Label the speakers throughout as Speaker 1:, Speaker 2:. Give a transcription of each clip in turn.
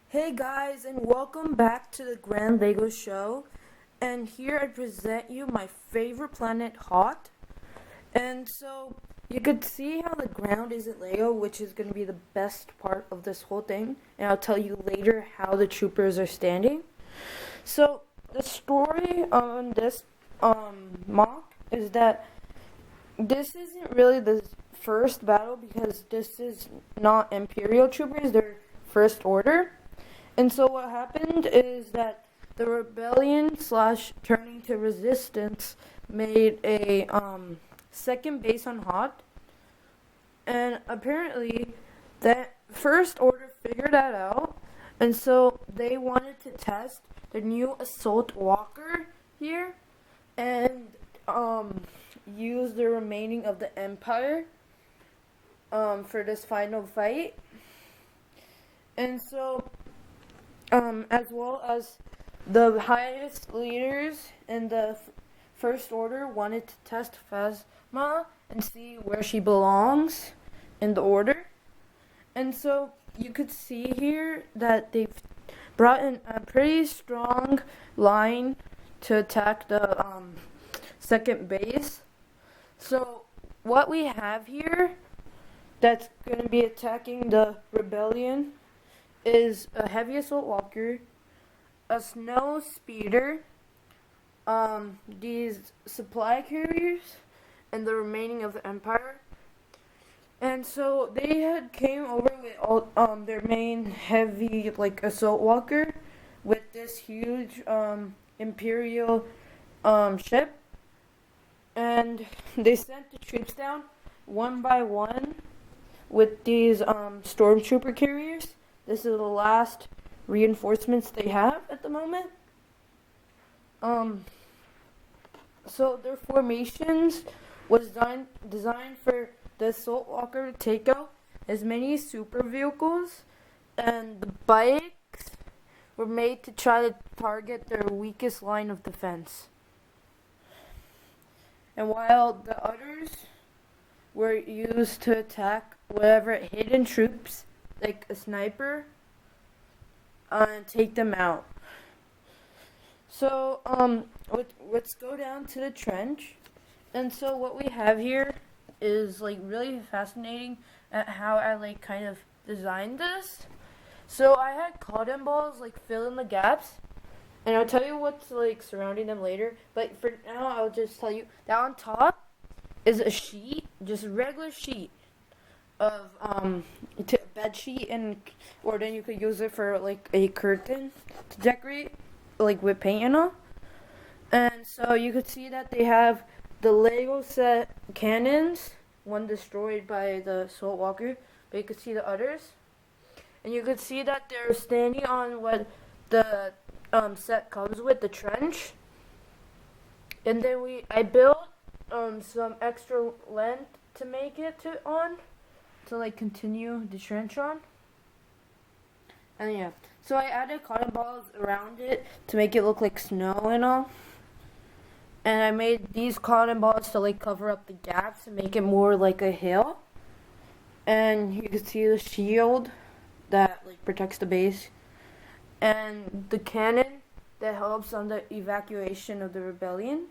Speaker 1: Hey guys, and welcome back to the Grand Lego Show. And here I present you my favorite planet, Hoth. And so you could see how the ground isn't Lego, which is going to be the best part of this whole thing. And I'll tell you later how the troopers are standing. So the story on this mock is that this isn't really the first battle because this is not Imperial troopers; they're First Order. And so what happened is that the rebellion slash turning to resistance made a second base on Hoth, and apparently that First Order figured that out, and so they wanted to test the new assault walker here and use the remaining of the Empire for this final fight. And so as well as the highest leaders in the First Order wanted to test Phasma and see where she belongs in the order. And so you could see here that they've brought in a pretty strong line to attack the second base. So what we have here that's going to be attacking the rebellion is a heavy assault walker, a snow speeder, these supply carriers, and the remaining of the Empire. And so they had came over with all their main heavy assault walker with this huge Imperial ship, and they sent the troops down one by one with these stormtrooper carriers. This is the last reinforcements they have at the moment. So their formations was designed for the assault walker to take out as many super vehicles, and the bikes were made to try to target their weakest line of defense. And while the others were used to attack whatever hidden troops, like a sniper, and take them out. So, let's go down to the trench. And so what we have here is really fascinating at how I kind of designed this. So I had cotton balls fill in the gaps, and I'll tell you what's surrounding them later. But for now, I'll just tell you that on top is a sheet, just a regular sheet of bed sheet, and or then you could use it for a curtain to decorate with paint and all. And so you could see that they have the Lego set cannons, one destroyed by the assault walker, but you could see the others, and you could see that they're standing on what the set comes with, the trench. And then I built some extra length to make it to continue the trench on. And yeah, so I added cotton balls around it to make it look like snow and all. And I made these cotton balls to cover up the gaps and make it more like a hill. And you can see the shield that protects the base, and the cannon that helps on the evacuation of the rebellion.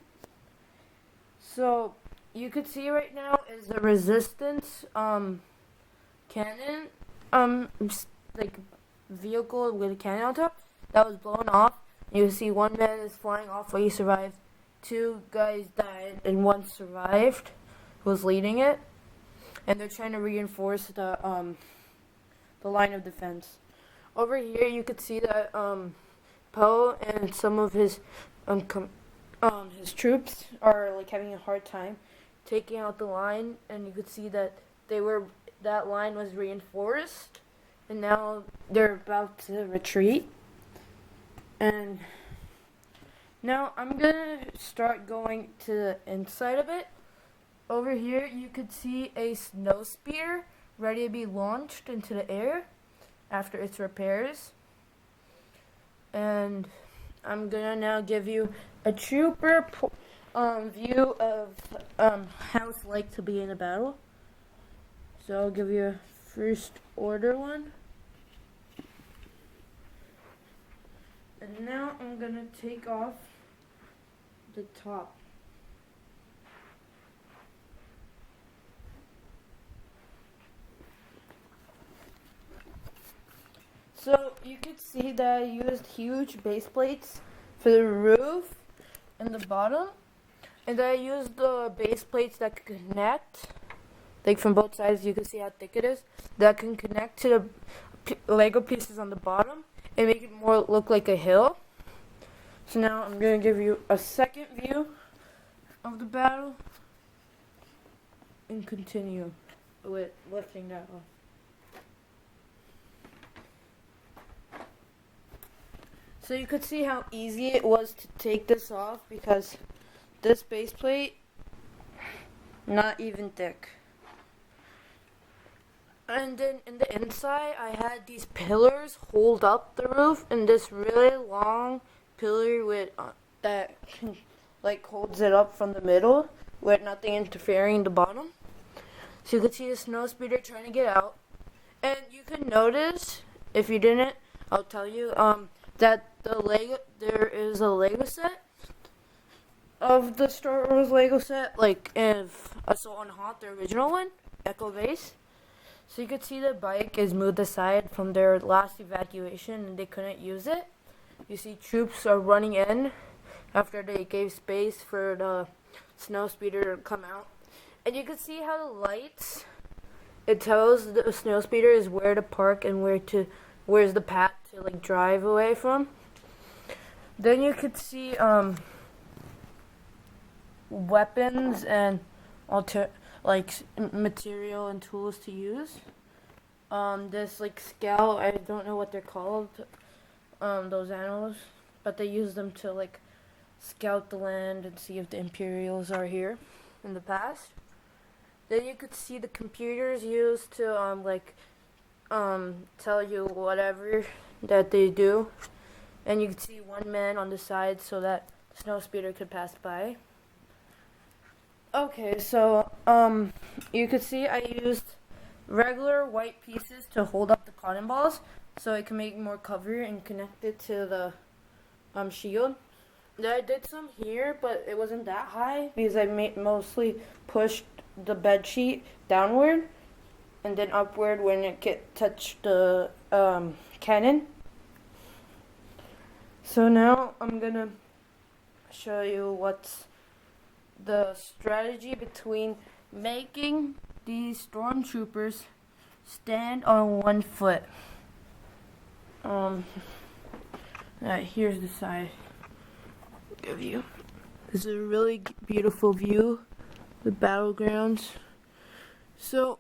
Speaker 1: So you could see right now is the resistance cannon vehicle with a cannon on top that was blown off. You can see one man is flying off, but he survived. Two guys died and one survived, who was leading it. And they're trying to reinforce the line of defense. Over here you could see that Poe and some of his troops are having a hard time taking out the line, and you could see that that line was reinforced, and now they're about to retreat. And now I'm gonna start going to the inside of it. Over here you could see a snow spear ready to be launched into the air after its repairs. And I'm gonna now give you a trooper view of how it's like to be in a battle. So I'll give you a First Order one. And now I'm gonna take off the top. So you could see that I used huge base plates for the roof and the bottom. And then I used the base plates that can connect, like from both sides. You can see how thick it is. That can connect to the Lego pieces on the bottom and make it more look like a hill. So now I'm going to give you a second view of the battle and continue with lifting that off. So you could see how easy it was to take this off because this base plate, not even thick. And then in the inside, I had these pillars hold up the roof, and this really long pillar with that like holds it up from the middle with nothing interfering the bottom. So you could see the snow speeder trying to get out. And you can notice, if you didn't, I'll tell you, that there is a Lego set of the Star Wars Lego set, like if I saw on Hoth, the original one, Echo Base. So you could see the bike is moved aside from their last evacuation and they couldn't use it. You see troops are running in after they gave space for the snow speeder to come out. And you can see how the lights, it tells the snow speeder is where to park and where's the path to like drive away from. Then you could see weapons and material and tools to use. This like scout, I don't know what they're called, those animals, but they use them to like scout the land and see if the Imperials are here in the past. Then you could see the computers used to tell you whatever that they do. And you could see one man on the side so that the snow speeder could pass by. Okay, so you could see I used regular white pieces to hold up the cannonballs so I can make more cover and connect it to the shield. Then I did some here, but it wasn't that high because I mostly pushed the bed sheet downward and then upward when it touched the cannon. So now I'm gonna show you what's the strategy between making these stormtroopers stand on one foot. Here's the side view. This is a really beautiful view, the battlegrounds. So,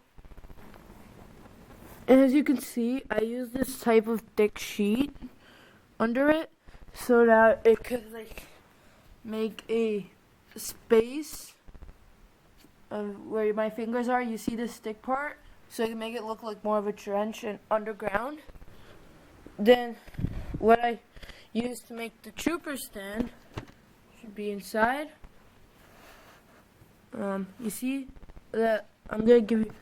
Speaker 1: as you can see, I use this type of thick sheet under it so that it could like make a space of where my fingers are. You see this thick part, so you can make it look like more of a trench and underground. Then what I use to make the trooper stand should be inside. You see that I'm gonna give you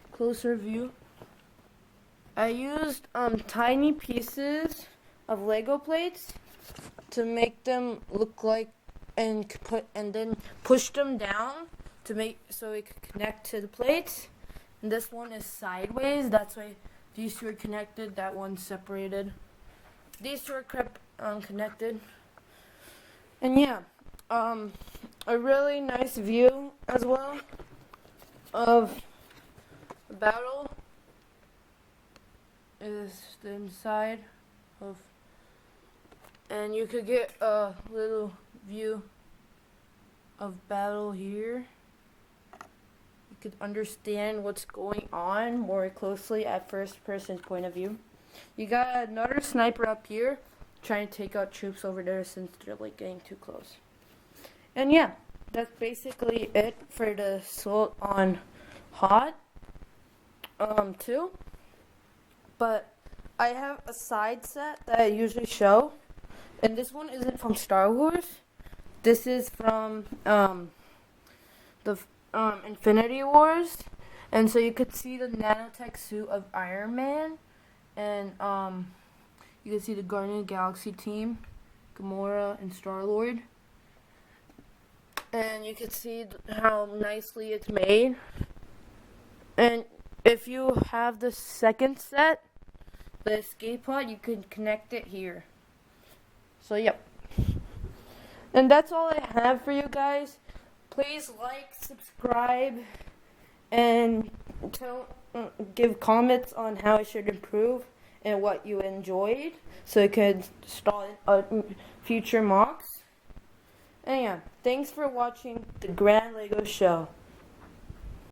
Speaker 1: a closer view. I used tiny pieces of Lego plates to make them look like and then push them down to make so it could connect to the plates. And this one is sideways, that's why these two are connected, that one's separated. These two are connected. And yeah, a really nice view as well of the battle is the inside of, and you could get a little view of battle here. You could understand what's going on more closely at first person point of view. You got another sniper up here trying to take out troops over there since they're like getting too close. And yeah, that's basically it for the assault on Hoth 2. But I have a side set that I usually show, and this one isn't from Star Wars. This is from the Infinity Wars, and so you could see the nanotech suit of Iron Man, and You can see the Guardian of the Galaxy team, Gamora and Star-Lord. And you can see how nicely it's made. And if you have the second set, the escape pod, you can connect it here. So, yep. And that's all I have for you guys. Please like, subscribe, and give comments on how I should improve and what you enjoyed, so I could start future mocks. And yeah, thanks for watching the Grand Lego Show.